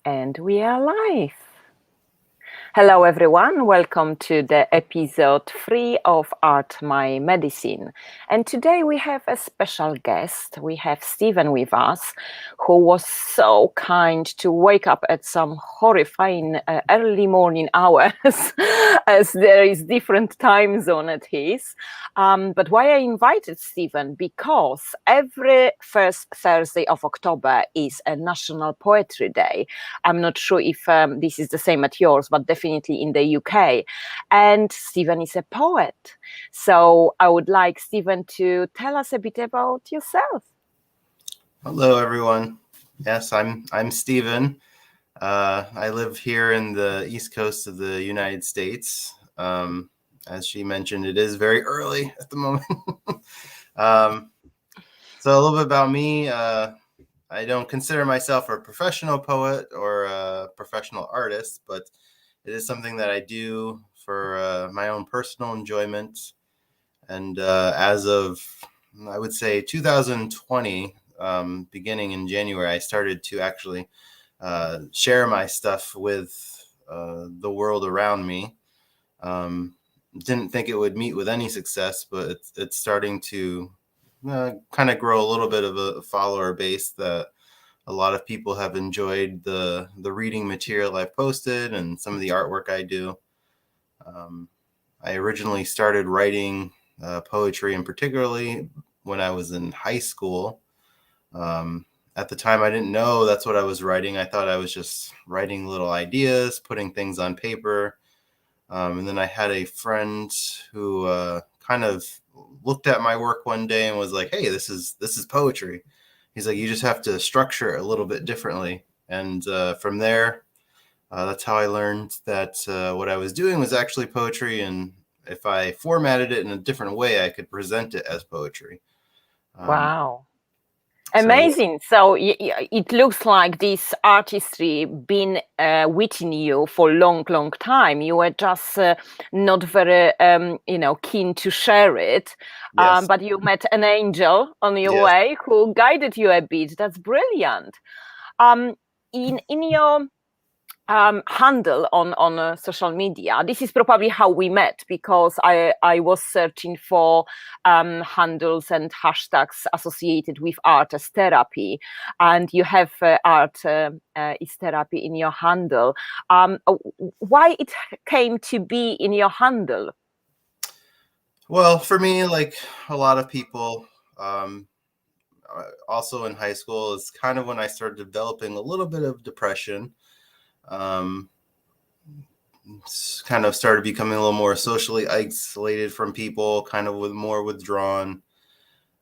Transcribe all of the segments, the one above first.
And we are live. Hello, everyone. Welcome to the episode 3 of Art My Medicine. And today we have a special guest. We have Stephen with us, who was so kind to wake up at some horrifying early morning hours, as there is different time zone at his. But why I invited Stephen? Because every first Thursday of October is a National Poetry Day. I'm not sure if this is the same at yours, but definitely in the UK. And Stephen is a poet. So I would like Stephen to tell us a bit about yourself. Hello, everyone. Yes, I'm Stephen. I live here in the East Coast of the United States. As she mentioned, it is very early at the moment. So a little bit about me. I don't consider myself a professional poet or a professional artist, but it is something that I do for my own personal enjoyment. And as of, I would say, 2020, beginning in January, I started to actually share my stuff with the world around me. Didn't think it would meet with any success, but it's starting to kind of grow a little bit of a follower base that a lot of people have enjoyed the reading material I've posted and some of the artwork I do. I originally started writing poetry, and particularly when I was in high school. At the time, I didn't know that's what I was writing. I thought I was just writing little ideas, putting things on paper. And then I had a friend who kind of looked at my work one day and was like, "Hey, this is poetry." He's like, "You just have to structure it a little bit differently." And from there, that's how I learned that what I was doing was actually poetry. And if I formatted it in a different way, I could present it as poetry. Wow. Amazing. So it looks like this artistry been within you for long time. You were just not very, keen to share it. Yes. But you met an angel on your Yes. way who guided you a bit. That's brilliant. In your handle on social media, this is probably how we met, because I was searching for handles and hashtags associated with art as therapy, and you have art is therapy in your handle. Why it came to be in your handle? Well, for me, like a lot of people, also in high school, is kind of when I started developing a little bit of depression. Kind of started becoming a little more socially isolated from people, kind of more withdrawn.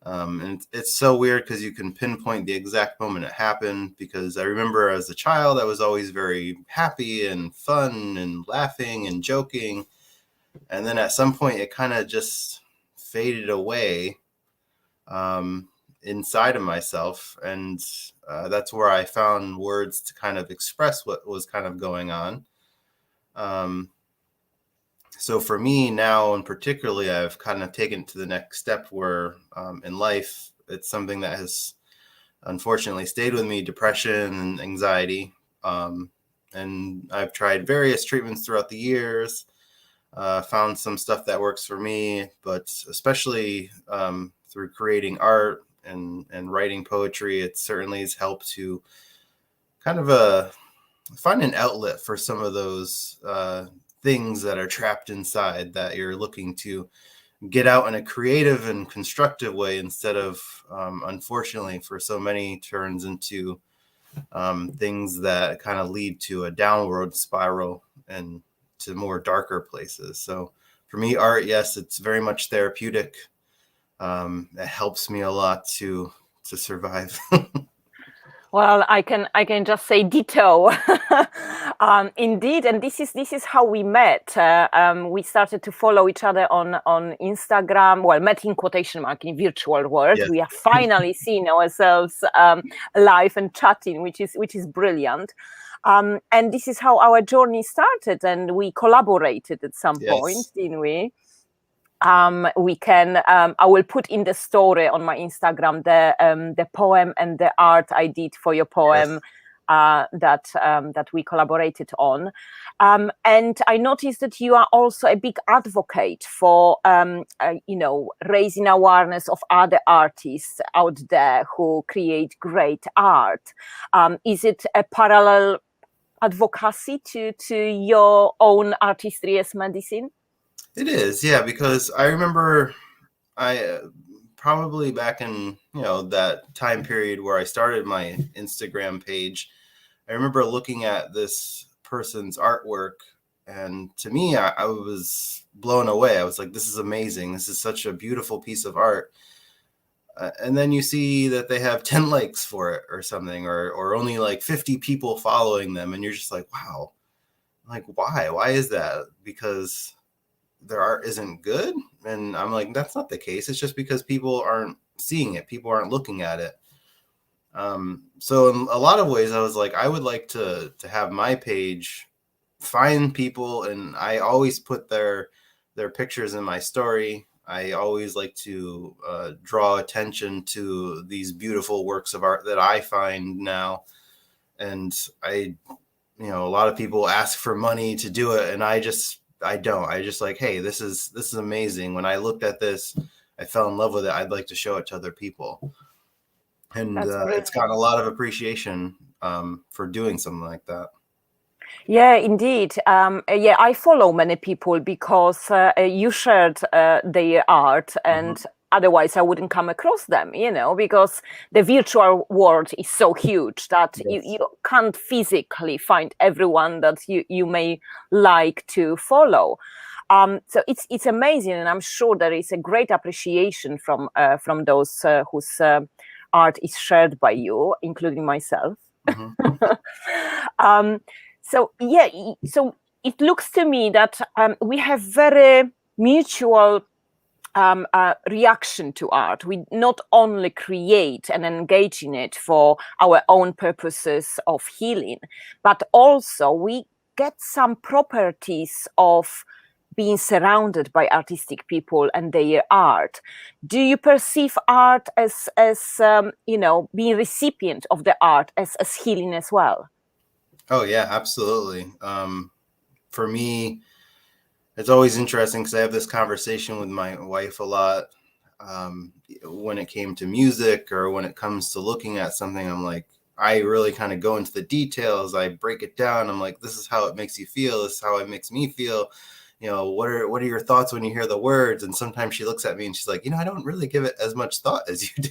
And it's so weird because you can pinpoint the exact moment it happened, because I remember as a child, I was always very happy and fun and laughing and joking. And then at some point it kind of just faded away inside of myself. And that's where I found words to kind of express what was kind of going on. So for me now, and particularly, I've kind of taken it to the next step where in life, it's something that has unfortunately stayed with me, depression and anxiety. And I've tried various treatments throughout the years, found some stuff that works for me, but especially through creating art and writing poetry, it certainly has helped to kind of find an outlet for some of those things that are trapped inside that you're looking to get out in a creative and constructive way, instead of unfortunately for so many turns into things that kind of lead to a downward spiral and to more darker places. So for me, art, yes, it's very much therapeutic. It helps me a lot to survive. Well, I can just say ditto. Indeed, and this is how we met. We started to follow each other on Instagram. Well, met in quotation mark in virtual world. Yes. We are finally seeing ourselves live and chatting, which is brilliant. And this is how our journey started, and we collaborated at some point, didn't we? We can. I will put in the story on my Instagram the poem and the art I did for your poem. Yes. that we collaborated on. And I noticed that you are also a big advocate for, raising awareness of other artists out there who create great art. Is it a parallel advocacy to your own artistry as medicine? It is, yeah, because I remember I probably back in, that time period where I started my Instagram page, I remember looking at this person's artwork, and to me, I was blown away. I was like, this is amazing. This is such a beautiful piece of art. And then you see that they have 10 likes for it or something, or only like 50 people following them. And you're just like, wow, like, why? Why is that? Because their art isn't good? And I'm like, that's not the case. It's just because people aren't seeing it. People aren't looking at it. So in a lot of ways, I was like, I would like to have my page find people, and I always put their pictures in my story. I always like to draw attention to these beautiful works of art that I find now. And a lot of people ask for money to do it, and I just like, hey, this is amazing. When I looked at this, I fell in love with it. I'd like to show it to other people. And it's gotten a lot of appreciation for doing something like that. Yeah, indeed. I follow many people because you shared their art, and otherwise I wouldn't come across them, because the virtual world is so huge that you can't physically find everyone that you may like to follow. So it's amazing, and I'm sure there is a great appreciation from those whose art is shared by you, including myself. So it looks to me that we have very mutual reaction to art. We not only create and engage in it for our own purposes of healing, but also we get some properties of being surrounded by artistic people and their art. Do you perceive art as being recipient of the art as healing as well? Oh yeah, absolutely. For me, it's always interesting because I have this conversation with my wife a lot. When it came to music or when it comes to looking at something, I'm like, I really kind of go into the details. I break it down. I'm like, this is how it makes you feel. This is how it makes me feel. What are your thoughts when you hear the words? And sometimes she looks at me and she's like, I don't really give it as much thought as you do.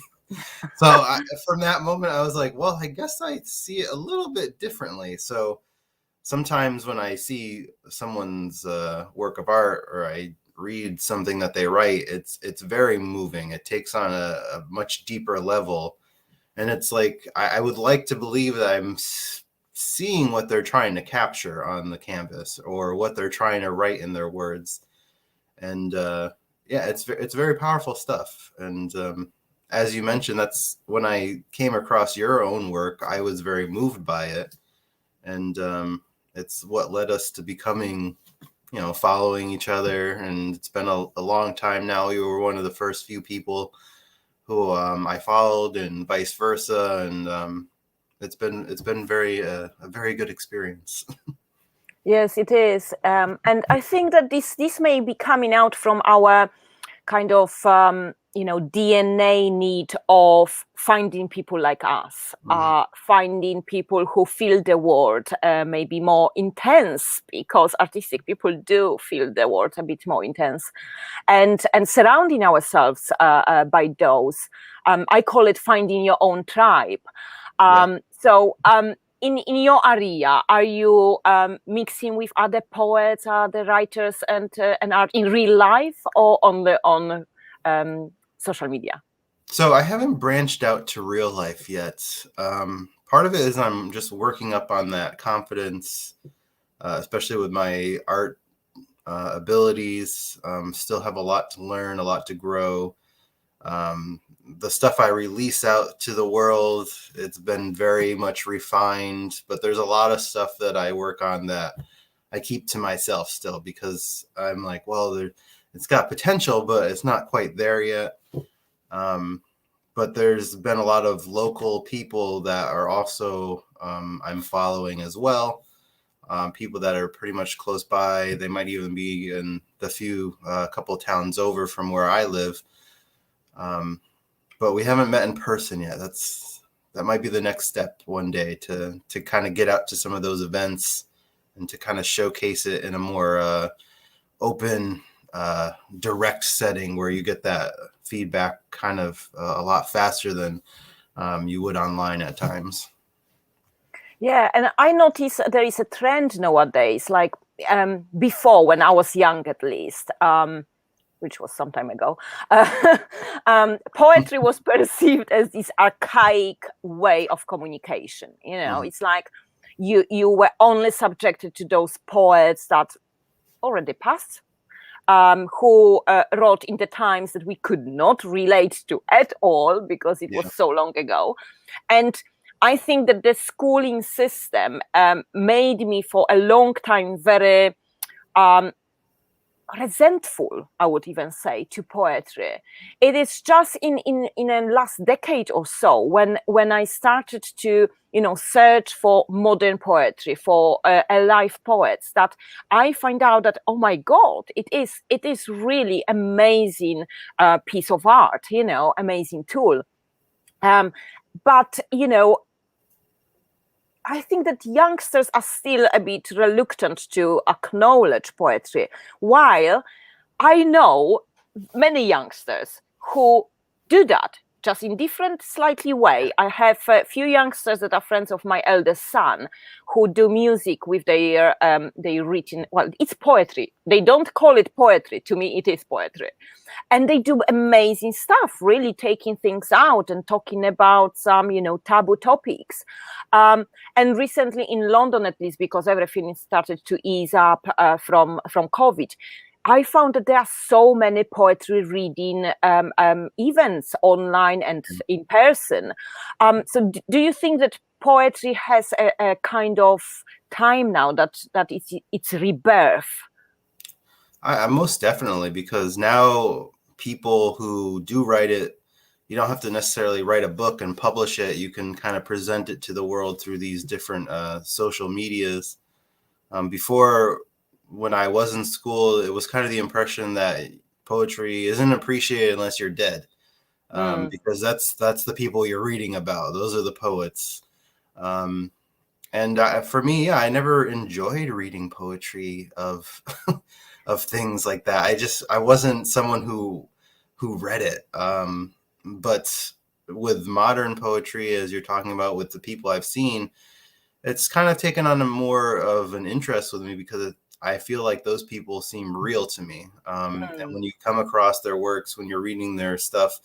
So from that moment, I was like, well, I guess I see it a little bit differently. So sometimes when I see someone's work of art, or I read something that they write, it's very moving. It takes on a much deeper level. And it's like, I would like to believe that I'm seeing what they're trying to capture on the canvas or what they're trying to write in their words. And it's very powerful stuff. And as you mentioned, that's when I came across your own work, I was very moved by it. And it's what led us to becoming, following each other. And it's been a long time now. You were one of the first few people who I followed, and vice versa. And it's been a very good experience. Yes, it is. And I think that this may be coming out from our kind of DNA need of finding people like us, finding people who feel the world maybe more intense, because artistic people do feel the world a bit more intense, and surrounding ourselves by those. I call it finding your own tribe. So in your area, are you mixing with other poets, other writers, and art in real life, or on social media? So I haven't branched out to real life yet. Part of it is I'm just working up on that confidence, especially with my art abilities. Still have a lot to learn, a lot to grow. The stuff I release out to the world, it's been very much refined, but there's a lot of stuff that I work on that I keep to myself still, because I'm like, well, it's got potential, but it's not quite there yet. but there's been a lot of local people that are also I'm following as well. People that are pretty much close by. They might even be in the few couple towns over from where I live. But we haven't met in person yet. That might be the next step one day to kind of get out to some of those events and to kind of showcase it in a more open, direct setting where you get that feedback kind of a lot faster than you would online at times. Yeah, and I notice there is a trend nowadays, like before when I was young at least, which was some time ago, poetry was perceived as this archaic way of communication. You know, it's like you were only subjected to those poets that already passed, who wrote in the times that we could not relate to at all because it was so long ago. And I think that the schooling system made me for a long time very resentful, I would even say, to poetry. It is just in the last decade or so when I started to search for modern poetry, for alive poets, that I find out that, oh my God, it is really amazing piece of art, amazing tool. But I think that youngsters are still a bit reluctant to acknowledge poetry, while I know many youngsters who do that, just in different slightly way. I have a few youngsters that are friends of my eldest son who do music with their written, well, it's poetry. They don't call it poetry. To me, it is poetry. And they do amazing stuff, really taking things out and talking about some, taboo topics. And recently in London, at least, because everything started to ease up from COVID, I found that there are so many poetry reading events online and in person. So do you think that poetry has a kind of time now that it's rebirth? I most definitely, because now people who do write it, you don't have to necessarily write a book and publish it. You can kind of present it to the world through these different social medias. Before, when I was in school, it was kind of the impression that poetry isn't appreciated unless you're dead, because that's the people you're reading about. Those are the poets. And for me, I never enjoyed reading poetry of of things like that. I wasn't someone who read it. But with modern poetry, as you're talking about, with the people I've seen, it's kind of taken on a more of an interest with me, because I feel like those people seem real to me. And when you come across their works, when you're reading their stuff,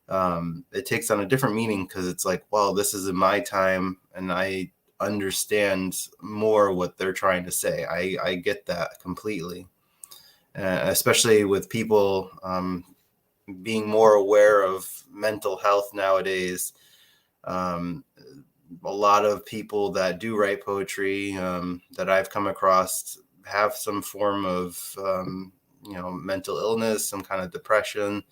it takes on a different meaning, because it's like, well, this is in my time, and I understand more what they're trying to say. I get that completely, especially with people being more aware of mental health nowadays. A lot of people that do write poetry that I've come across have some form of mental illness, some kind of depression,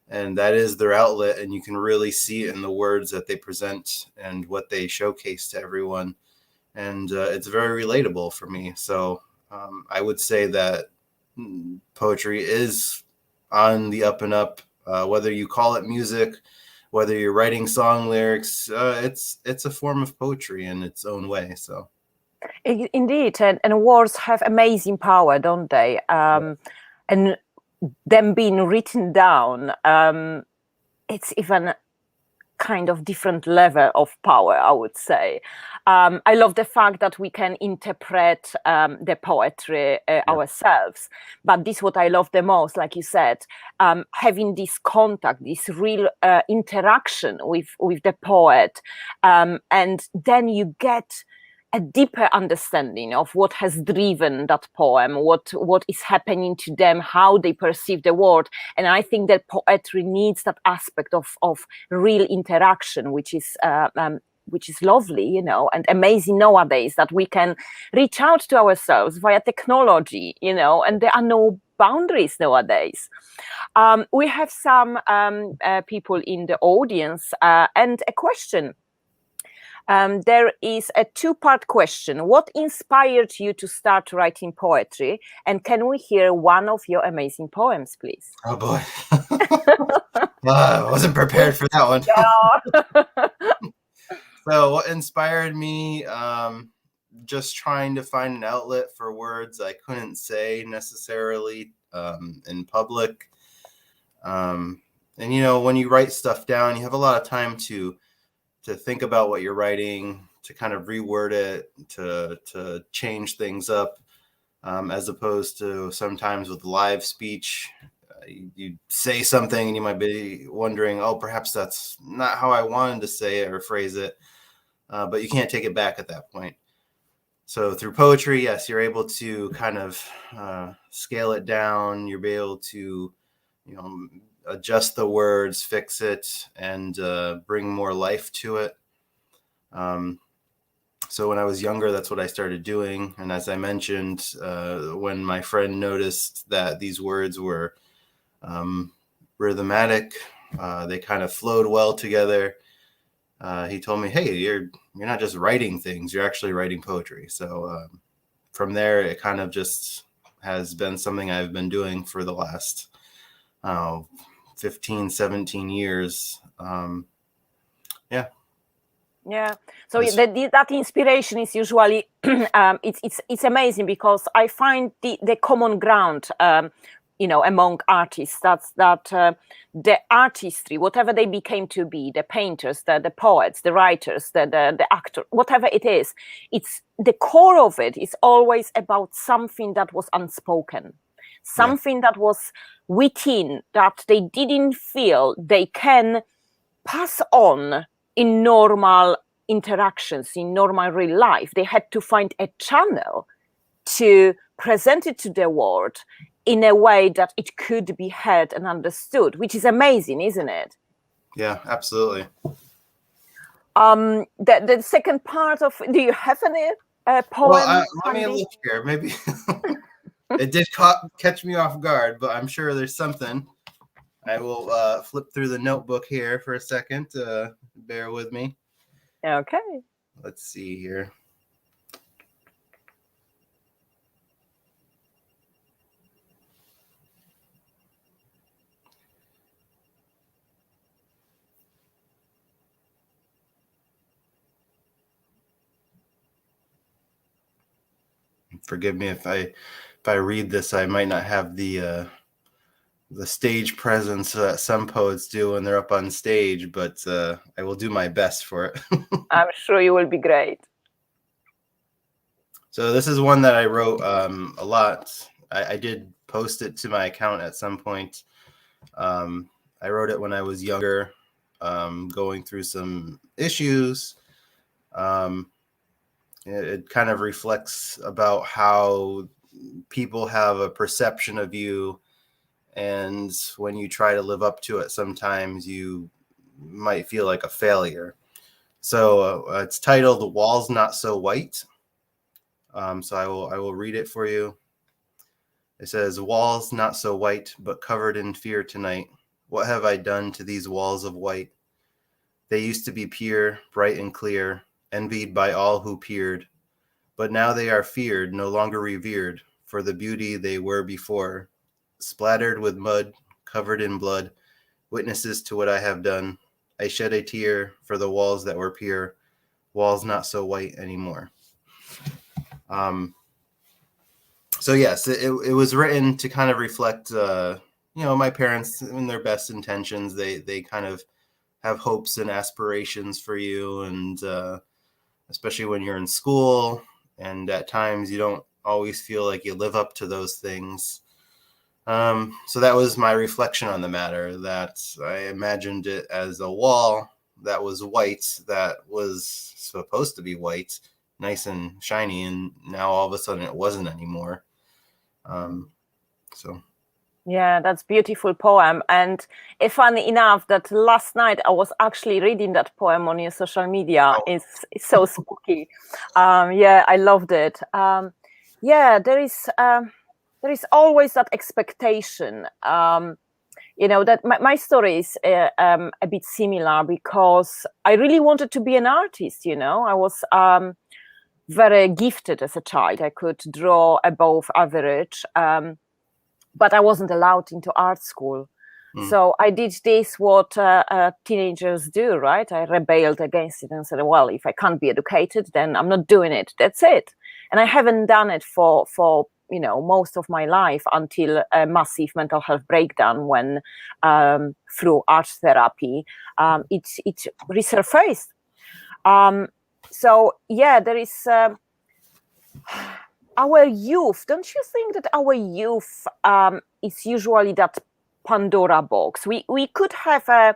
and that is their outlet. And you can really see it in the words that they present and what they showcase to everyone. And it's very relatable for me. So I would say that poetry is on the up and up, whether you call it music, whether you're writing song lyrics, it's a form of poetry in its own way. So indeed, and words have amazing power, don't they? And them being written down, it's even kind of different level of power, I would say. I love the fact that we can interpret the poetry ourselves. But this is what I love the most, like you said, having this contact, this real interaction with the poet. And then you get a deeper understanding of what has driven that poem, what is happening to them, how they perceive the world. And I think that poetry needs that aspect of real interaction, which is which is lovely, and amazing nowadays, that we can reach out to ourselves via technology, and there are no boundaries nowadays. We have some people in the audience, and a question. There is a two-part question. What inspired you to start writing poetry? And can we hear one of your amazing poems, please? Oh boy. I wasn't prepared for that one. Yeah. So what inspired me? Just trying to find an outlet for words I couldn't say necessarily in public. And when you write stuff down, you have a lot of time to think about what you're writing, to kind of reword it, to change things up, as opposed to sometimes with live speech. You say something and you might be wondering, oh, perhaps that's not how I wanted to say it or phrase it, but you can't take it back at that point. So through poetry, yes, you're able to kind of scale it down. You'll be able to, adjust the words, fix it, and bring more life to it. So when I was younger, that's what I started doing. And as I mentioned, when my friend noticed that these words were rhythmatic, they kind of flowed well together, he told me, hey, you're not just writing things, you're actually writing poetry. So from there, it kind of just has been something I've been doing for the last 15, 17 years. Yeah. So that inspiration is usually it's amazing, because I find the common ground among artists, that the artistry, whatever they became to be, the painters, the poets, the writers, the actor, whatever it is, it's the core of it is always about something that was unspoken, something that was within, that they didn't feel they can pass on in normal interactions, in normal real life. They had to find a channel to present it to the world in a way that it could be heard and understood, which is amazing, isn't it? Yeah, absolutely. The second part of, do you have any poem? Well, let me look here. Maybe it did catch me off guard, but I'm sure there's something. I will flip through the notebook here for a second. Bear with me. Okay. Let's see here. Forgive me if I read this. I might not have the stage presence that some poets do when they're up on stage, but I will do my best for it. I'm sure you will be great. So this is one that I wrote a lot. I did post it to my account at some point. I wrote it when I was younger, going through some issues. It kind of reflects about how people have a perception of you, and when you try to live up to it, sometimes you might feel like a failure. So it's titled "The Walls Not So White." So I will read it for you. It says, "Walls not so white, but covered in fear tonight. What have I done to these walls of white? They used to be pure, bright and clear, envied by all who peered. But now they are feared, no longer revered, for the beauty they were before. Splattered with mud, covered in blood, witnesses to what I have done. I shed a tear for the walls that were pure, walls not so white anymore." So yes, it was written to kind of reflect, my parents in their best intentions. They kind of have hopes and aspirations for you, and especially when you're in school, and at times you don't always feel like you live up to those things. So that was my reflection on the matter, that I imagined it as a wall that was white, that was supposed to be white, nice and shiny, and now all of a sudden it wasn't anymore. So Yeah, that's beautiful poem. And funny enough, that last night I was actually reading that poem on your social media. Oh, It's so spooky. Yeah, I loved it. Yeah, there is always that expectation. That my story is a bit similar because I really wanted to be an artist. I was very gifted as a child. I could draw above average. But I wasn't allowed into art school. mm, So I did this, what teenagers do, right? I rebelled against it and said, well, if I can't be educated, then I'm not doing it. That's it. And I haven't done it for most of my life until a massive mental health breakdown when through art therapy, it resurfaced. So yeah, there is our youth. Don't you think that our youth is usually that Pandora box? We could have a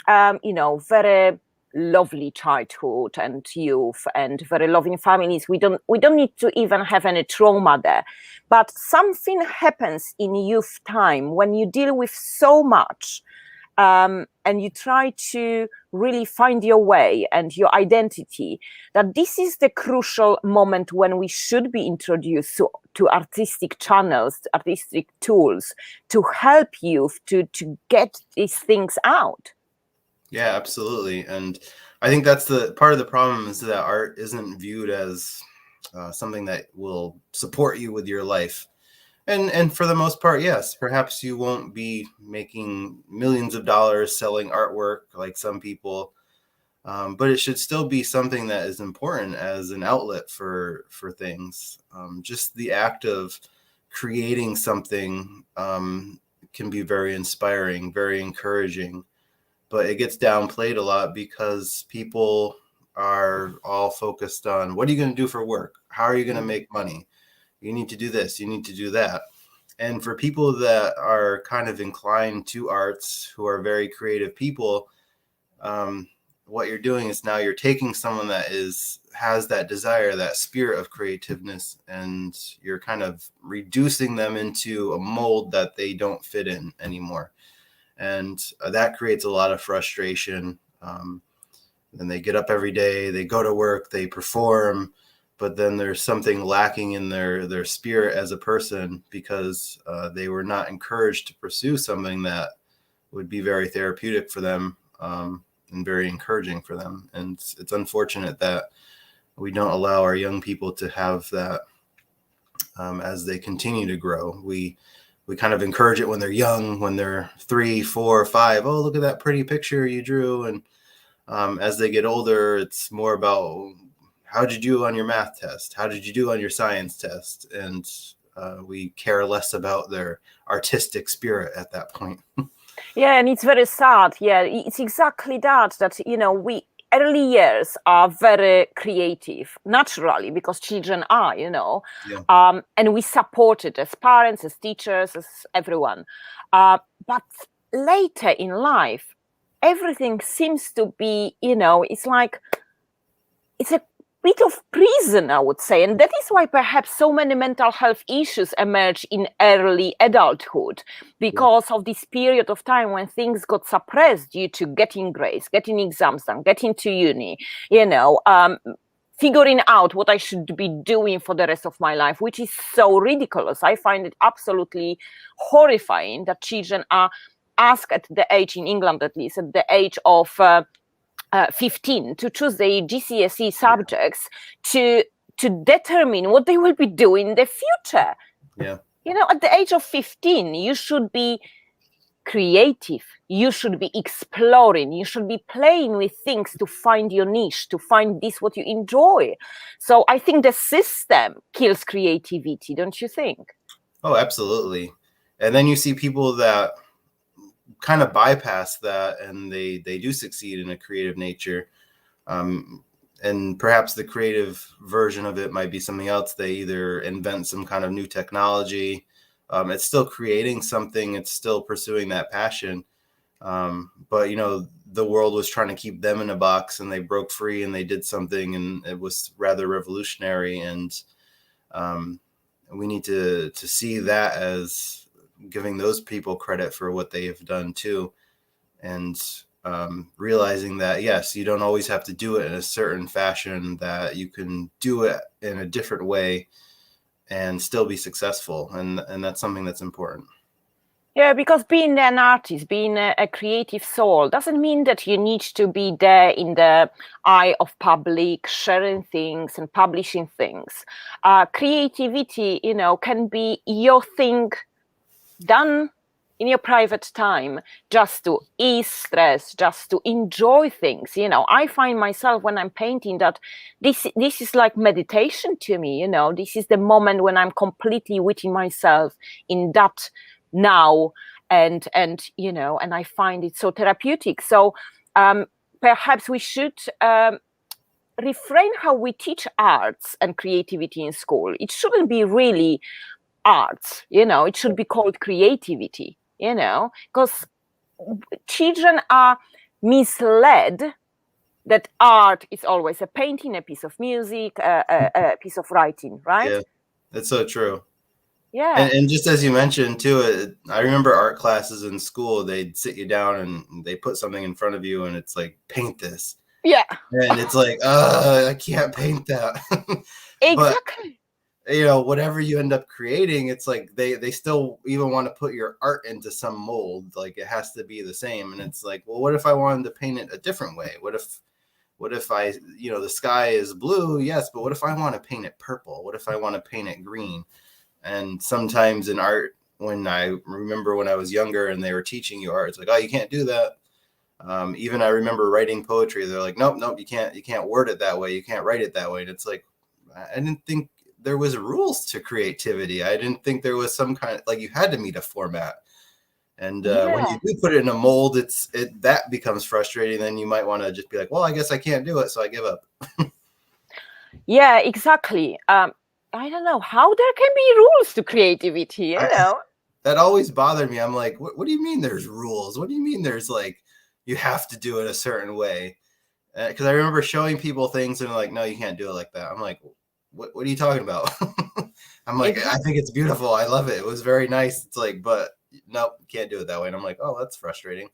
very lovely childhood and youth and very loving families. We don't need to even have any trauma there, but something happens in youth time when you deal with so much, and you try to really find your way and your identity, that this is the crucial moment when we should be introduced to artistic channels, artistic tools to help youth to get these things out. yeah, absolutely. And I think that's the part of the problem, is that art isn't viewed as something that will support you with your life. And for the most part, yes, perhaps you won't be making millions of dollars selling artwork like some people, but it should still be something that is important as an outlet for things. Just the act of creating something can be very inspiring, very encouraging, but it gets downplayed a lot because people are all focused on, what are you going to do for work? How are you going to make money? You need to do this, you need to do that. And for people that are kind of inclined to arts, who are very creative people, um, what you're doing is now you're taking someone that has that desire, that spirit of creativeness, and you're kind of reducing them into a mold that they don't fit in anymore. And that creates a lot of frustration. And they get up every day, they go to work, they perform, but then there's something lacking in their spirit as a person, because they were not encouraged to pursue something that would be very therapeutic for them, and very encouraging for them. And it's unfortunate that we don't allow our young people to have that as they continue to grow. We kind of encourage it when they're young, when they're 3, 4, 5. Oh, look at that pretty picture you drew. And as they get older, it's more about, how did you do on your math test? How did you do on your science test? And we care less about their artistic spirit at that point. Yeah, and it's very sad. Yeah, it's exactly that we early years are very creative naturally, because children are, Yeah. and we support it as parents, as teachers, as everyone. But later in life, everything seems to be, it's like it's a bit of prison, I would say. And that is why perhaps so many mental health issues emerge in early adulthood, because of this period of time when things got suppressed due to getting grades, getting exams done, getting to uni, figuring out what I should be doing for the rest of my life, which is so ridiculous. I find it absolutely horrifying that children are asked at the age, in England at least, at the age of 15, to choose the GCSE subjects to determine what they will be doing in the future. Yeah. At the age of 15, you should be creative, you should be exploring, you should be playing with things to find your niche, to find this what you enjoy. So I think the system kills creativity, don't you think? Oh, absolutely. And then you see people that kind of bypass that, and they do succeed in a creative nature. And perhaps the creative version of it might be something else. They either invent some kind of new technology. It's still creating something. It's still pursuing that passion. But the world was trying to keep them in a box, and they broke free and they did something, and it was rather revolutionary. And we need to see that as giving those people credit for what they have done too, and realizing that yes, you don't always have to do it in a certain fashion, that you can do it in a different way and still be successful, and that's something that's important. Yeah, because being an artist, being a creative soul, doesn't mean that you need to be there in the eye of public, sharing things and publishing things. Creativity, can be your thing done in your private time, just to ease stress, just to enjoy things. I find myself when I'm painting that this is like meditation to me. This is the moment when I'm completely within myself in that now, and I find it so therapeutic. So perhaps we should refrain how we teach arts and creativity in school. It shouldn't be really arts, it should be called creativity, because children are misled that art is always a painting, a piece of music, a piece of writing, right? Yeah, that's so true. Yeah. And just as you mentioned too, I remember art classes in school, they'd sit you down and they put something in front of you and it's like, paint this. Yeah. And it's like, I can't paint that. But Exactly. whatever you end up creating, it's like they still even want to put your art into some mold. Like it has to be the same. And it's like, well, what if I wanted to paint it a different way? What if I, the sky is blue? Yes, but what if I want to paint it purple? What if I want to paint it green? And sometimes in art, when I remember when I was younger and they were teaching you art, it's like, oh, you can't do that. Even I remember writing poetry. They're like, nope, you can't word it that way. You can't write it that way. And it's like, I didn't think there was rules to creativity. I didn't think there was some kind of, like, you had to meet a format. And when you do put it in a mold, that becomes frustrating. Then you might want to just be like, well, I guess I can't do it, so I give up. Yeah, exactly. I don't know how there can be rules to creativity, That always bothered me. I'm like, what do you mean there's rules? What do you mean there's like, you have to do it a certain way? Because I remember showing people things and they're like, no, you can't do it like that. I'm like, what are you talking about? I'm like, Exactly. I think it's beautiful. I love it. It was very nice. It's like, but nope, can't do it that way. And I'm like, oh, that's frustrating.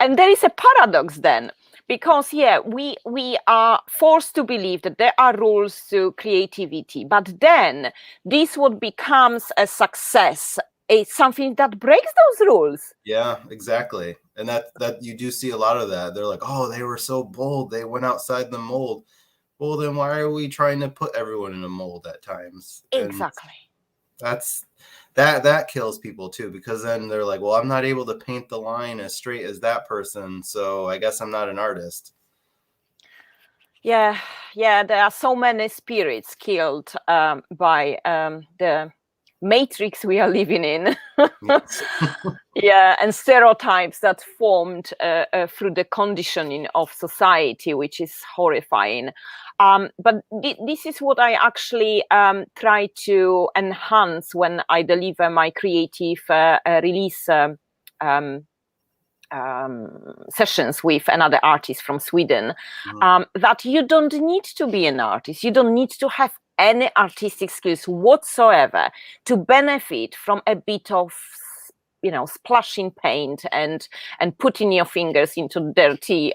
And there is a paradox then, because we are forced to believe that there are rules to creativity, but then this what becomes a success is something that breaks those rules. Yeah, exactly. And that you do see a lot of that. They're like, oh, they were so bold. They went outside the mold. Well, then why are we trying to put everyone in a mold at times? Exactly. And that kills people too, because then they're like, well, I'm not able to paint the line as straight as that person, so I guess I'm not an artist. Yeah, there are so many spirits killed by the matrix we are living in. Yes. Yeah, and stereotypes that formed through the conditioning of society, which is horrifying. But this is what I actually try to enhance when I deliver my creative release sessions with another artist from Sweden. That you don't need to be an artist. You don't need to have any artistic skills whatsoever to benefit from a bit of splashing paint and putting your fingers into dirty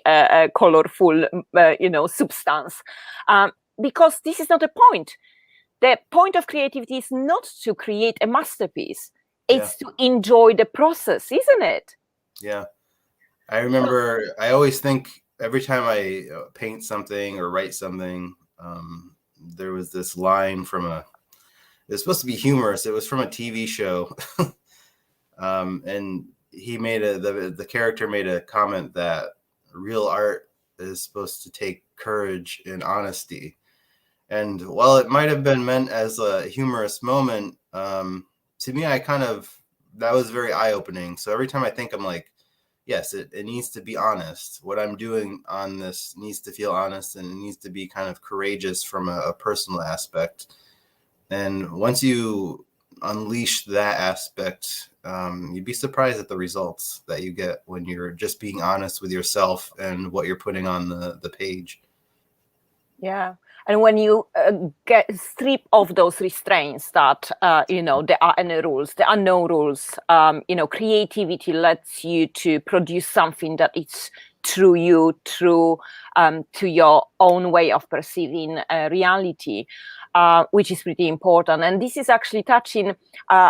colorful substance, because this is not the point. The point of creativity is not to create a masterpiece, it's to enjoy the process, isn't it? Yeah, I remember, I always think every time I paint something or write something, there was this line from it was supposed to be humorous. It was from a TV show. And he made the character made a comment that real art is supposed to take courage and honesty. And while it might have been meant as a humorous moment, to me, that was very eye-opening. So every time I think, I'm like, yes, it needs to be honest. What I'm doing on this needs to feel honest, and it needs to be kind of courageous from a personal aspect. And once you unleash that aspect, you'd be surprised at the results that you get when you're just being honest with yourself and what you're putting on the page. Yeah. And when you get strip off those restraints that, there are any rules, there are no rules, creativity lets you to produce something that is true you, true to your own way of perceiving reality, which is pretty important. And this is actually touching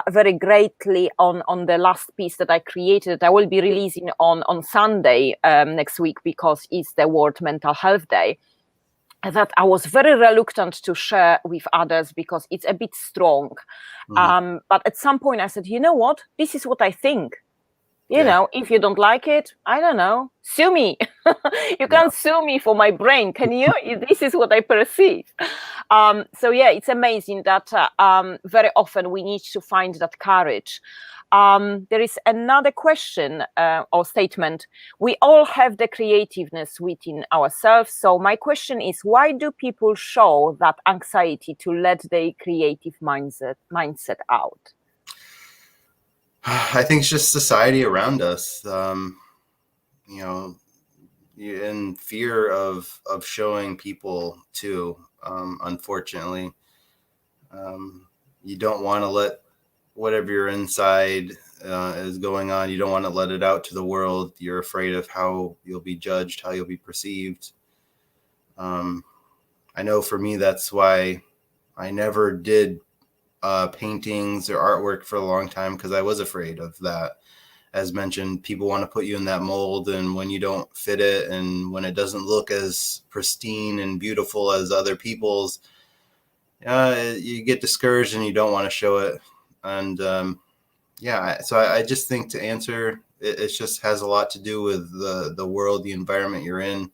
very greatly on the last piece that I created. I will be releasing on Sunday next week, because it's the World Mental Health Day, that I was very reluctant to share with others because it's a bit strong. But at some point I said, you know what, this is what I think. If you don't like it, I don't know, sue me. You can't sue me for my brain, can you? This is what I perceive. So yeah, it's amazing that very often we need to find that courage. There is another question or statement. We all have the creativeness within ourselves. So my question is, why do people show that anxiety to let their creative mindset out? I think it's just society around us, in fear of showing people too. Unfortunately, you don't want to let whatever you're inside is going on. You don't want to let it out to the world. You're afraid of how you'll be judged, how you'll be perceived. I know for me, that's why I never did paintings or artwork for a long time, because I was afraid of that. As mentioned, people want to put you in that mold, and when you don't fit it, and when it doesn't look as pristine and beautiful as other people's, you get discouraged and you don't want to show it. And so I just think, to answer, it just has a lot to do with the world, the environment you're in,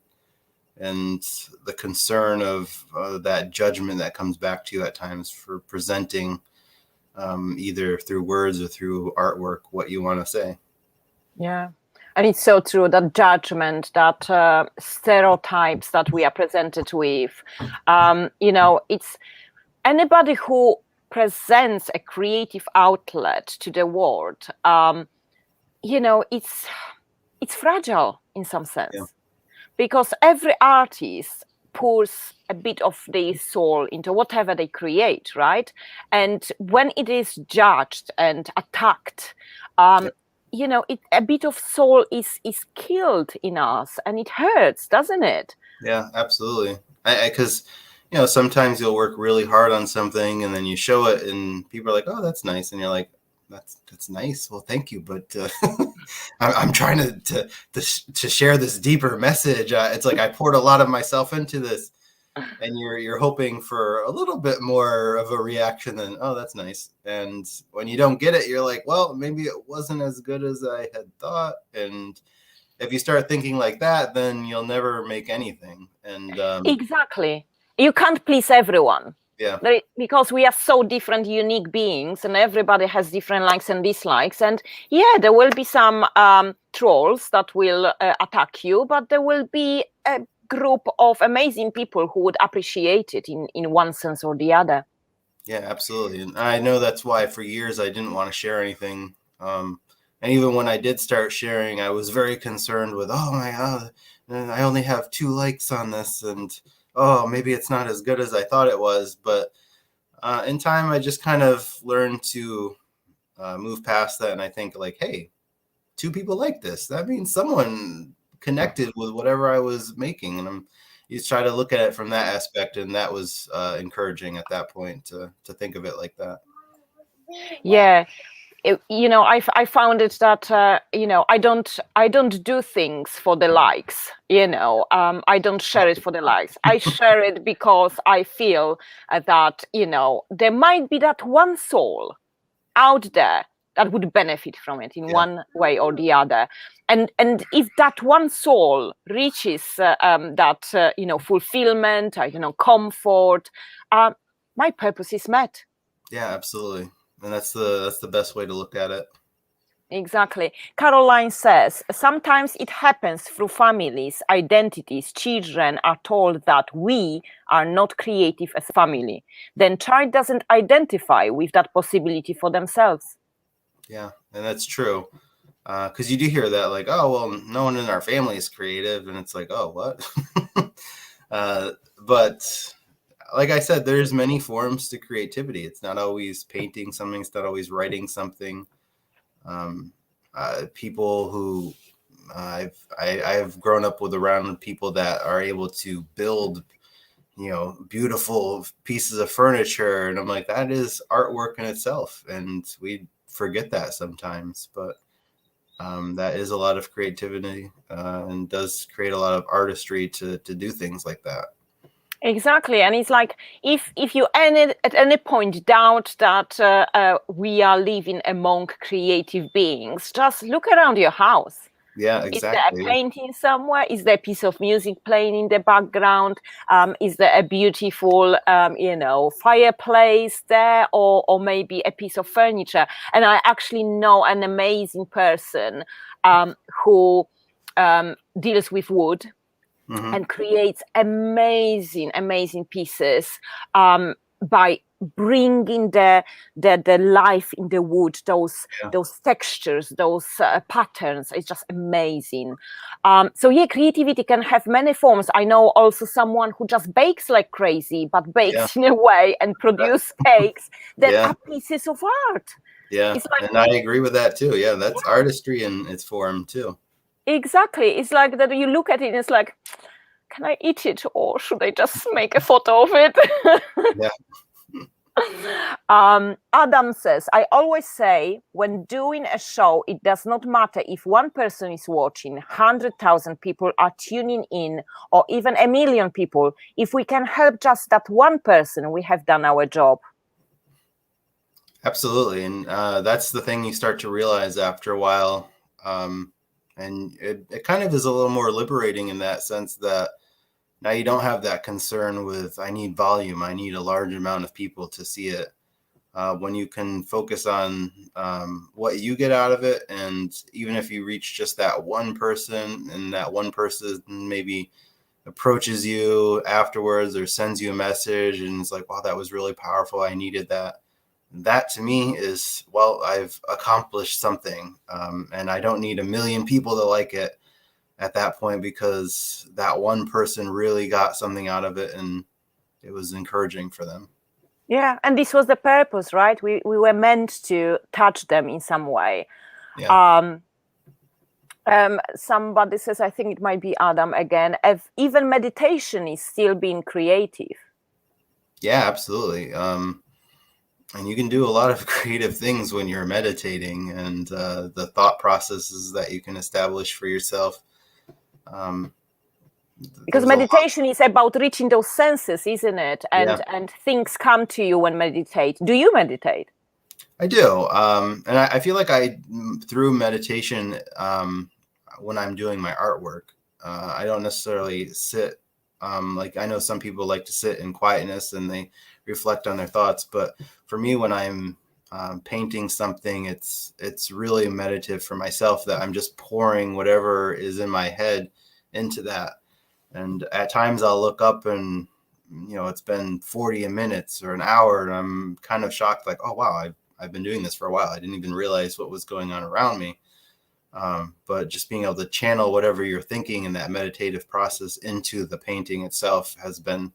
and the concern of that judgment that comes back to you at times for presenting either through words or through artwork what you want to say. Yeah. And it's so true, that judgment, that stereotypes that we are presented with. It's anybody who presents a creative outlet to the world. It's fragile in some sense. Yeah. Because every artist pours a bit of their soul into whatever they create, right? And when it is judged and attacked, a bit of soul is killed in us, and it hurts, doesn't it? Yeah, absolutely. Because sometimes you'll work really hard on something, and then you show it, and people are like, "Oh, that's nice," and you're like, "That's nice. Well, thank you, but I'm trying to share this deeper message. It's like I poured a lot of myself into this, and you're hoping for a little bit more of a reaction than, oh, that's nice. And when you don't get it, you're like, well, maybe it wasn't as good as I had thought. And if you start thinking like that, then you'll never make anything. And exactly, you can't please everyone. Yeah. Because we are so different, unique beings, and everybody has different likes and dislikes. And yeah, there will be some trolls that will attack you, but there will be a group of amazing people who would appreciate it in one sense or the other. Yeah, absolutely. And I know that's why for years I didn't want to share anything. And even when I did start sharing, I was very concerned with, oh my God, I only have 2 likes on this, and oh, maybe it's not as good as I thought it was. But in time, I just kind of learned to move past that. And I think, like, hey, 2 people like this. That means someone connected with whatever I was making. And you try to look at it from that aspect. And that was encouraging at that point to think of it like that. Yeah. I found it that I don't do things for the likes. I don't share it for the likes. I share it because I feel that there might be that one soul out there that would benefit from it in one way or the other. And if that one soul reaches that fulfillment, comfort, my purpose is met. Yeah, absolutely. And that's the best way to look at it. Exactly. Caroline says, sometimes it happens through families, identities. Children are told that we are not creative as family. Then child doesn't identify with that possibility for themselves. Yeah, and that's true. Because you do hear that, like, oh, well, no one in our family is creative. And it's like, oh, what? But like I said, there's many forms to creativity. It's not always painting something. It's not always writing something. Um, People who I've grown up with around people that are able to build, beautiful pieces of furniture, and I'm like, that is artwork in itself, and we forget that sometimes, but that is a lot of creativity, and does create a lot of artistry to do things like that. Exactly, and it's like if you at any point doubt that we are living among creative beings, just look around your house. Yeah, Is there a exactly. painting somewhere? Is there a piece of music playing in the background? Is there a beautiful, fireplace there, or maybe a piece of furniture? And I actually know an amazing person who deals with wood Hmm. and creates amazing pieces by bringing the life in the wood, Yeah, those textures, those patterns. It's just amazing. So yeah, creativity can have many forms. I know also someone who just bakes like crazy, but yeah, bakes in a way and produce cakes that yeah, are pieces of art. yeah. It's like, And I agree with that too. Yeah, that's artistry in its form too. exactly, it's like that you look at it and it's like, can I eat it or should I just make a photo of it? Yeah, Adam says, I always say when doing a show, it does not matter if one person is watching, 100,000 people are tuning in, or even a million people. If we can help just that one person, we have done our job. absolutely. And that's the thing you start to realize after a while. Um, and it kind of is a little more liberating in that sense that now you don't have that concern with, I need volume, I need a large amount of people to see it. When you can focus on what you get out of it, and even if you reach just that one person, and that one person maybe approaches you afterwards or sends you a message and it's like, wow, that was really powerful, I needed that. That to me is, well, I've accomplished something, and I don't need a million people to like it at that point, because that one person really got something out of it and it was encouraging for them. Yeah, and this was the purpose, right? We were meant to touch them in some way. Yeah. Um, Somebody says, I think it might be Adam again, if even meditation is still being creative. Yeah, absolutely. And you can do a lot of creative things when you're meditating, and the thought processes that you can establish for yourself. Um, Because there's a lot. meditation is about reaching those senses, isn't it? Yeah, And things come to you when meditate. Do you meditate? I do. And I feel like through meditation, when I'm doing my artwork, I don't necessarily sit. Like, I know some people like to sit in quietness and they reflect on their thoughts, but for me, when I'm painting something, it's really meditative for myself, that I'm just pouring whatever is in my head into that. And at times I'll look up and, it's been 40 minutes or an hour, and I'm kind of shocked, like, oh wow, I've been doing this for a while. I didn't even realize what was going on around me. But just being able to channel whatever you're thinking in that meditative process into the painting itself has been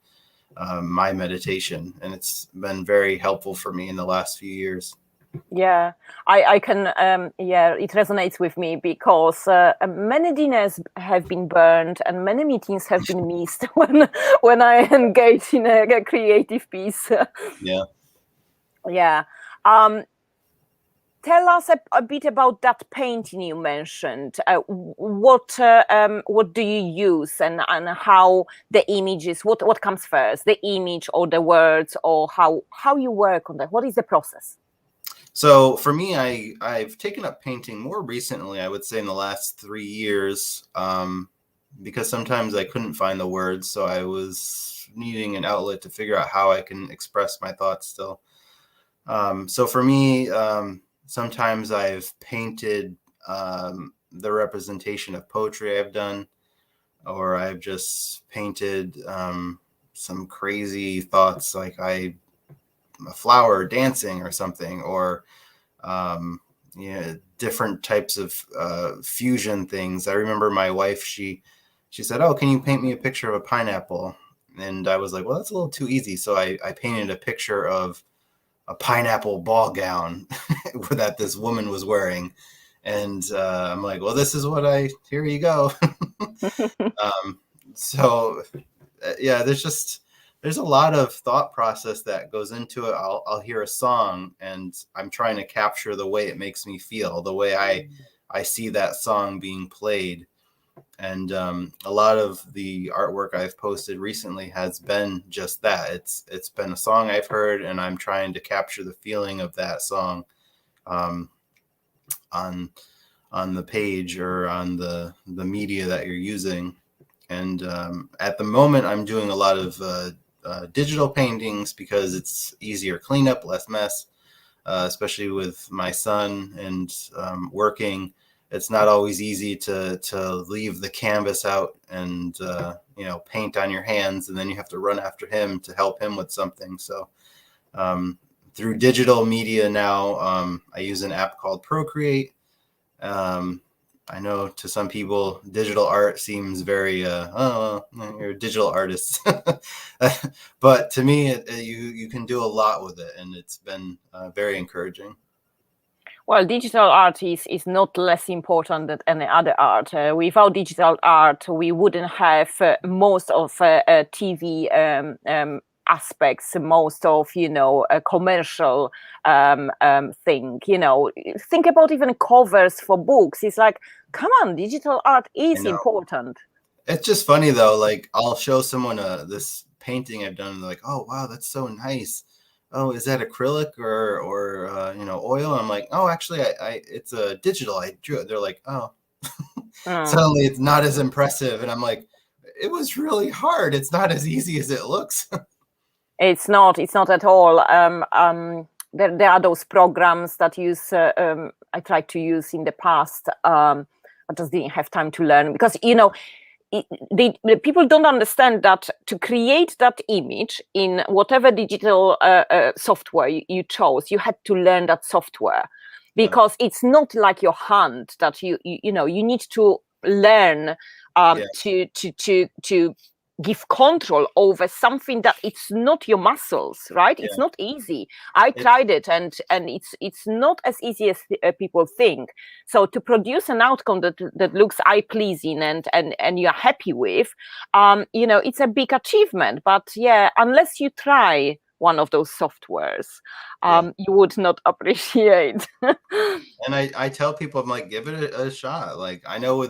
my meditation, and it's been very helpful for me in the last few years. Yeah, I can. Yeah, it resonates with me because many dinners have been burned and many meetings have been missed when I engage in a creative piece. Yeah. Yeah. Um, Tell us a bit about that painting you mentioned. What do you use, and how the images? What comes first, the image or the words, or how you work on that? What is the process? So for me, I've taken up painting more recently, I would say in the last 3 years, because sometimes I couldn't find the words, so I was needing an outlet to figure out how I can express my thoughts still. So for me, sometimes I've painted the representation of poetry I've done, or I've just painted some crazy thoughts, like a flower dancing or something, or um, different types of fusion things. I remember my wife, she said, "Oh, can you paint me a picture of a pineapple?" And I was like, well, that's a little too easy. So I painted a picture of a pineapple ball gown that this woman was wearing. And I'm like, well, this is here you go. um, so yeah, there's a lot of thought process that goes into it. I'll hear a song and I'm trying to capture the way it makes me feel, the way I see that song being played. And a lot of the artwork I've posted recently has been just that. It's been a song I've heard, and I'm trying to capture the feeling of that song on the page or on the media that you're using. And at the moment, I'm doing a lot of digital paintings because it's easier cleanup, less mess, especially with my son and working. It's not always easy to leave the canvas out and paint on your hands, and then you have to run after him to help him with something. So through digital media now, I use an app called Procreate. I know to some people, digital art seems very, you're a digital artist. But to me, you can do a lot with it, and it's been very encouraging. Well, digital art is not less important than any other art. Without digital art, we wouldn't have most of TV aspects, most of a commercial thing. Think about even covers for books. It's like, come on, digital art is important. It's just funny though. Like I'll show someone this painting I've done, and they're like, "Oh wow, that's so nice." Oh, is that acrylic or oil? I'm like, oh, actually, I it's a digital. I drew it. They're like, oh, suddenly it's not as impressive, and I'm like, it was really hard. It's not as easy as it looks. It's not at all. There are those programs that I tried to use in the past. I just didn't have time to learn because the people don't understand that to create that image in whatever digital software you chose, you had to learn that software because it's not like your hand that you need to learn to give control over something that it's not your muscles, right? It's not easy. I tried it, and it's not as easy as people think. So to produce an outcome that looks eye pleasing and you're happy with, it's a big achievement. But yeah, unless you try one of those softwares, you would not appreciate. And I tell people, I'm like, give it a shot. Like I know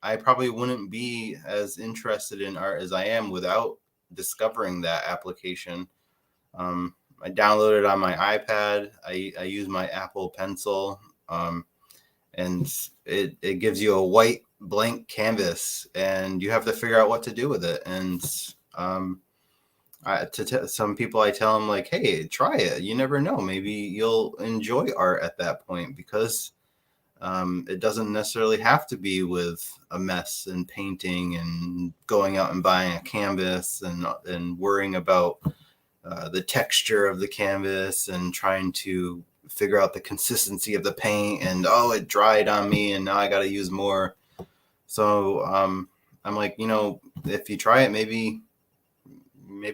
I probably wouldn't be as interested in art as I am without discovering that application. I downloaded it on my iPad. I use my Apple Pencil, and it gives you a white blank canvas, and you have to figure out what to do with it. And some people, I tell them like, hey, try it. You never know. Maybe you'll enjoy art at that point because it doesn't necessarily have to be with a mess and painting and going out and buying a canvas and worrying about the texture of the canvas and trying to figure out the consistency of the paint and it dried on me and now I got to use more. So I'm like, if you try it, maybe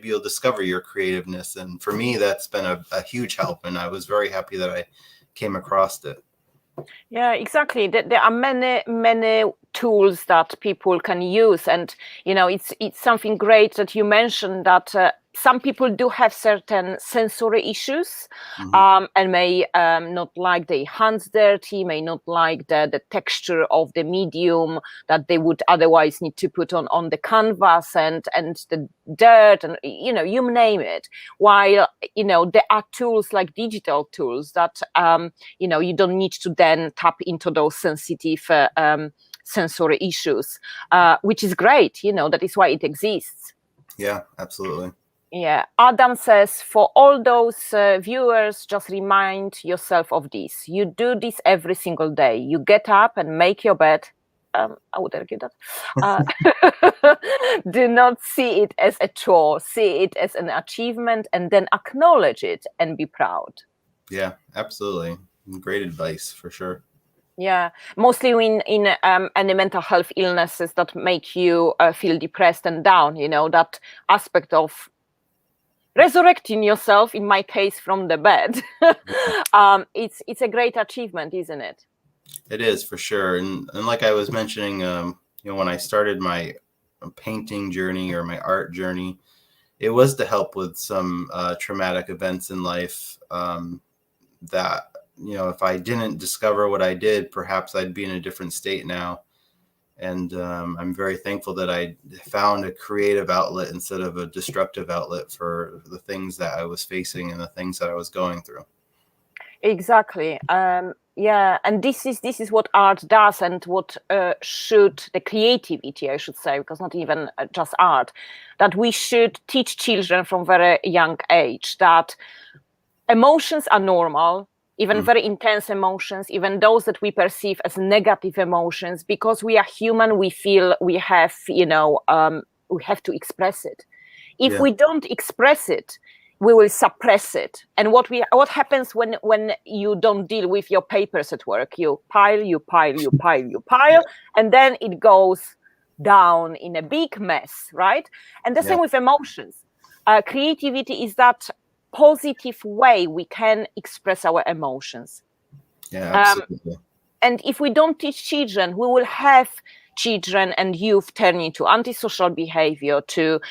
you'll discover your creativeness. And for me, that's been a huge help. And I was very happy that I came across it. Yeah, exactly. There are many tools that people can use, and it's something great that you mentioned that some people do have certain sensory issues, and may not like their hands dirty, may not like the texture of the medium that they would otherwise need to put on the canvas and the dirt and you name it. While there are tools like digital tools that you don't need to then tap into those sensitive sensory issues, which is great. That is why it exists. Yeah, absolutely. Yeah, Adam says, for all those viewers, just remind yourself of this. You do this every single day. You get up and make your bed. I would argue that. Do not see it as a chore. See it as an achievement and then acknowledge it and be proud. Yeah, absolutely. Great advice for sure. Yeah, mostly in any mental health illnesses that make you feel depressed and down. That aspect of resurrecting yourself, in my case, from the bed. It's a great achievement, isn't it? It is, for sure. And like I was mentioning, when I started my painting journey or my art journey, it was to help with some traumatic events in life, that, if I didn't discover what I did, perhaps I'd be in a different state now. And I'm very thankful that I found a creative outlet instead of a destructive outlet for the things that I was facing and the things that I was going through. Exactly. Yeah, and this is what art does, and what should the creativity, I should say, because not even just art, that we should teach children from very young age that emotions are normal, even very intense emotions, even those that we perceive as negative emotions, because we are human. We feel we have, we have to express it. If Yeah. we don't express it, we will suppress it. And what happens when you don't deal with your papers at work? You pile, and then it goes down in a big mess, right? And the same with emotions. Creativity is that positive way we can express our emotions. Yeah, absolutely. And if we don't teach children, we will have children and youth turning to antisocial behavior, to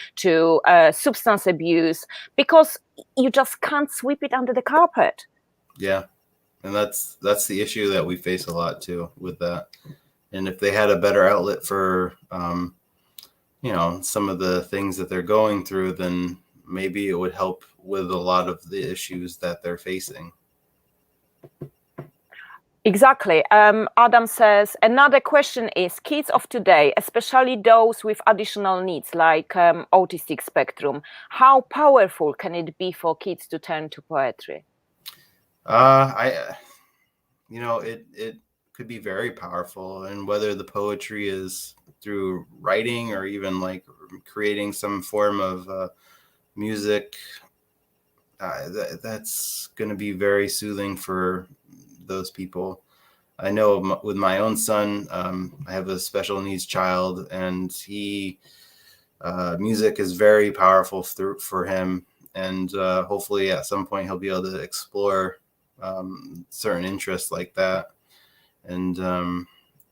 substance abuse, because you just can't sweep it under the carpet. Yeah, and that's the issue that we face a lot too with that. And if they had a better outlet for some of the things that they're going through, then maybe it would help with a lot of the issues that they're facing. Exactly. Adam says, another question is, kids of today, especially those with additional needs like autistic spectrum, how powerful can it be for kids to turn to poetry? It could be very powerful, and whether the poetry is through writing or even like creating some form of music, that's going to be very soothing for those people. I know with my own son, I have a special needs child, and music is very powerful for him. And hopefully at some point he'll be able to explore certain interests like that. And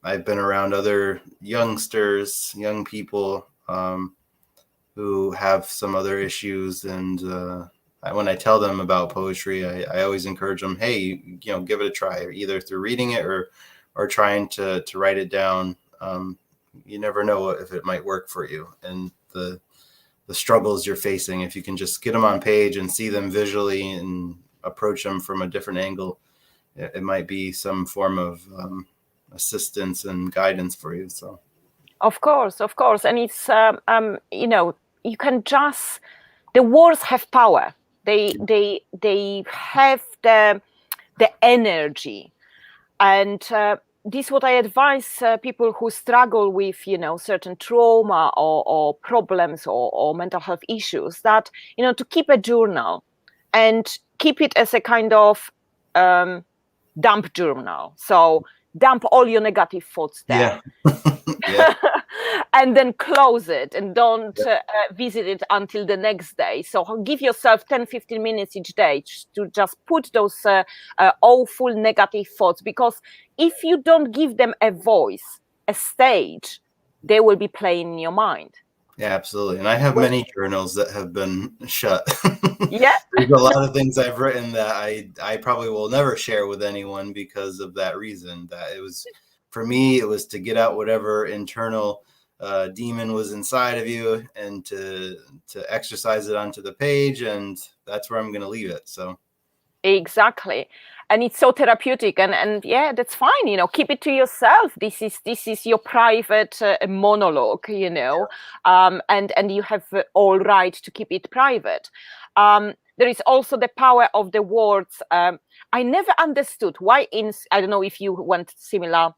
I've been around other young people who have some other issues. And when I tell them about poetry, I always encourage them, hey, give it a try, either through reading it or trying to write it down. You never know if it might work for you. And the struggles you're facing, if you can just get them on page and see them visually and approach them from a different angle, it might be some form of assistance and guidance for you. So, of course, and it's you can just, the words have power. They have the energy, and this is what I advise people who struggle with certain trauma or problems or mental health issues, that to keep a journal and keep it as a kind of dump journal. So dump all your negative thoughts there. Yeah. And then close it, and don't visit it until the next day. So give yourself 10-15 minutes each day to just put those awful negative thoughts, because if you don't give them a voice, a stage, they will be playing in your mind. Yeah, absolutely. And I have many journals that have been shut. Yeah. There's a lot of things I've written that I probably will never share with anyone because of that reason. That it was, for me, it was to get out whatever internal demon was inside of you, and to exercise it onto the page, and that's where I'm going to leave it. So Exactly. And it's so therapeutic, and yeah, that's fine. Keep it to yourself. This is your private monologue, and you have all right to keep it private. There is also the power of the words. I never understood why I don't know if you went similar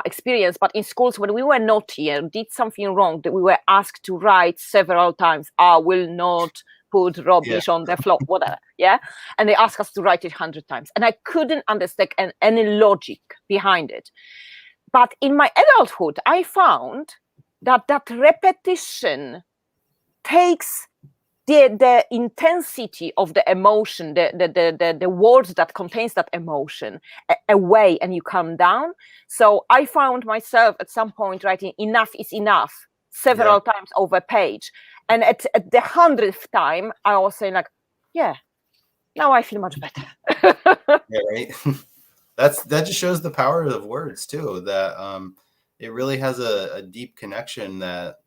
experience, but in schools, when we were naughty and did something wrong, that we were asked to write several times, I will not put rubbish on the floor, whatever. Yeah. And they ask us to write it 100 times. And I couldn't understand any logic behind it. But in my adulthood, I found that repetition takes the intensity of the emotion, the words that contains that emotion away, and you calm down. So I found myself at some point writing "enough is enough" several times over a page, and at the 100th time, I was saying like, "Yeah, now I feel much better." Yeah, right. That just shows the power of words too. That it really has a deep connection that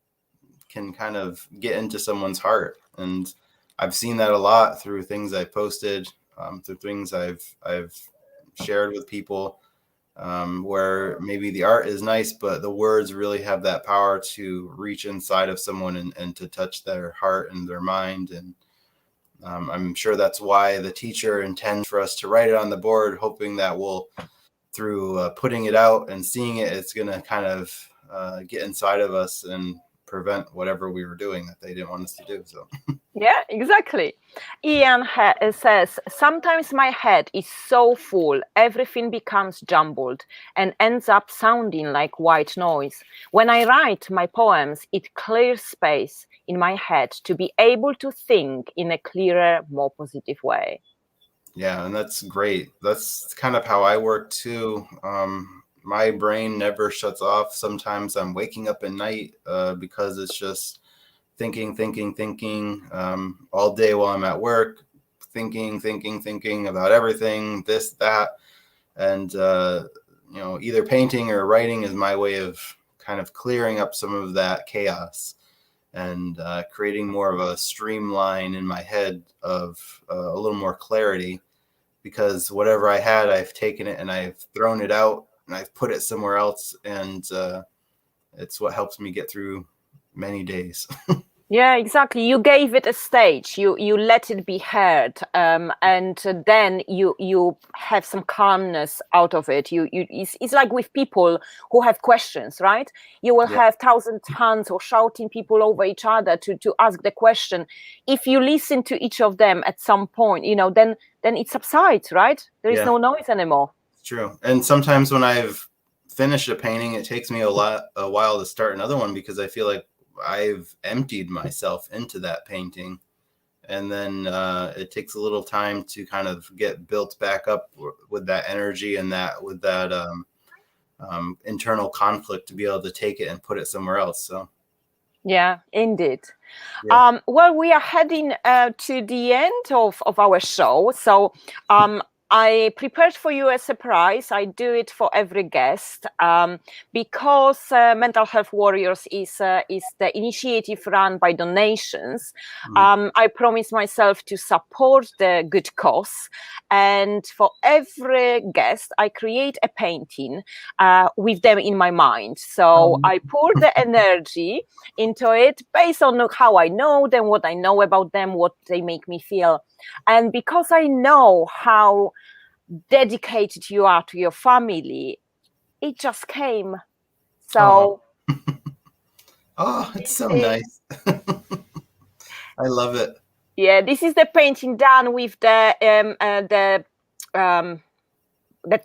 can kind of get into someone's heart. And I've seen that a lot through things I've posted, through things I've shared with people, where maybe the art is nice, but the words really have that power to reach inside of someone and to touch their heart and their mind. And I'm sure that's why the teacher intends for us to write it on the board, hoping that we'll, through putting it out and seeing it, it's going to kind of get inside of us and prevent whatever we were doing that they didn't want us to do. So yeah, exactly. Ian says, sometimes my head is so full, everything becomes jumbled and ends up sounding like white noise. When I write my poems, it clears space in my head to be able to think in a clearer, more positive way. Yeah, and that's great. That's kind of how I work too. My brain never shuts off. Sometimes I'm waking up at night because it's just thinking all day while I'm at work, thinking about everything, this, that. And, either painting or writing is my way of kind of clearing up some of that chaos and creating more of a streamline in my head of a little more clarity, because whatever I had, I've taken it and I've thrown it out and I've put it somewhere else. And it's what helps me get through many days. Yeah, exactly. You gave it a stage. You let it be heard, and then you have some calmness out of it. It's like with people who have questions, right? You will have thousand hands or shouting people over each other to ask the question. If you listen to each of them at some point, then it subsides, right? There is no noise anymore. It's true. And sometimes when I've finished a painting, it takes me a while to start another one because I feel like I've emptied myself into that painting, and then it takes a little time to kind of get built back up with that energy and with that internal conflict to be able to take it and put it somewhere else. So yeah, indeed. Well, we are heading to the end of our show, so I prepared for you a surprise. I do it for every guest because Mental Health Warriors is the initiative run by donations. I promised myself to support the good cause, and for every guest, I create a painting with them in my mind. So I pour the energy into it based on how I know them, what I know about them, what they make me feel. And because I know how dedicated you are to your family, it just came. So it's so nice. I love it. Yeah, this is the painting done with the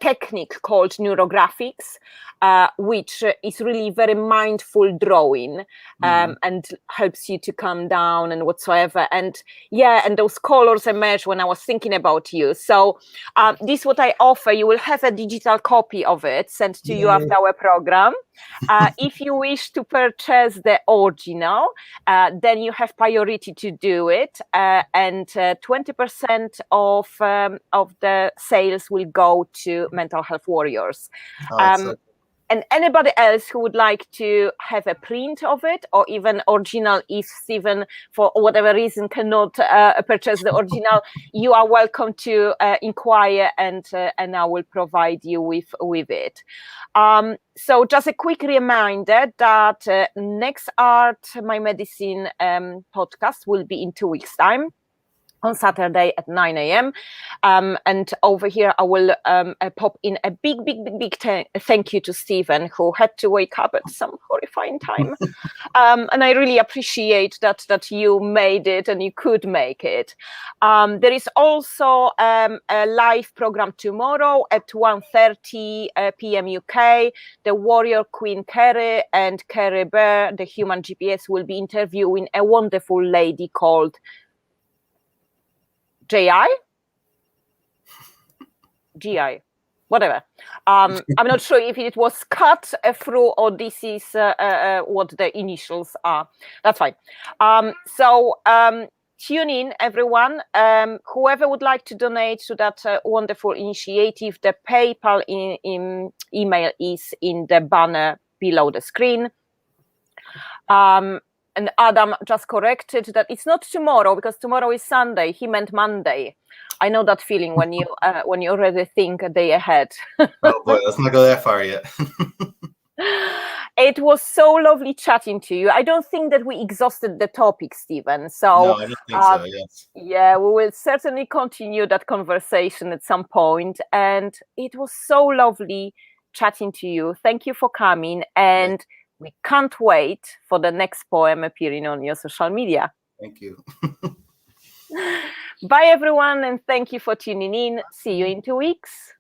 technique called neurographics, which is really very mindful drawing and helps you to calm down and whatsoever. And and those colors emerge when I was thinking about you. So this is what I offer. You will have a digital copy of it sent to you after our program. If you wish to purchase the original, then you have priority to do it, and 20% of the sales will go to Mental Health Warriors. And anybody else who would like to have a print of it, or even original, if Stephen for whatever reason cannot purchase the original, you are welcome to inquire, and I will provide you with it. So just a quick reminder that next Art My Medicine podcast will be in 2 weeks' time. on Saturday at 9 a.m. And over here, I will pop in a big thank you to Stephen, who had to wake up at some horrifying time. And I really appreciate that you made it and you could make it. There is also a live program tomorrow at 1:30 p.m. UK. The warrior Queen Kerry and Kerry Bear, the human GPS, will be interviewing a wonderful lady called GI, whatever. I'm not sure if it was cut through or this is what the initials are. That's fine. So tune in, everyone. Whoever would like to donate to that wonderful initiative, the PayPal email is in the banner below the screen. And Adam just corrected that it's not tomorrow, because tomorrow is Sunday. He meant Monday. I know that feeling when you already think a day ahead. Oh boy, let's not go that far yet. It was so lovely chatting to you. I don't think that we exhausted the topic, Stephen. So no, I don't think so. Yes. Yeah, we will certainly continue that conversation at some point. And it was so lovely chatting to you. Thank you for coming. And yes. We can't wait for the next poem appearing on your social media. Thank you. Bye, everyone, and thank you for tuning in. See you in 2 weeks.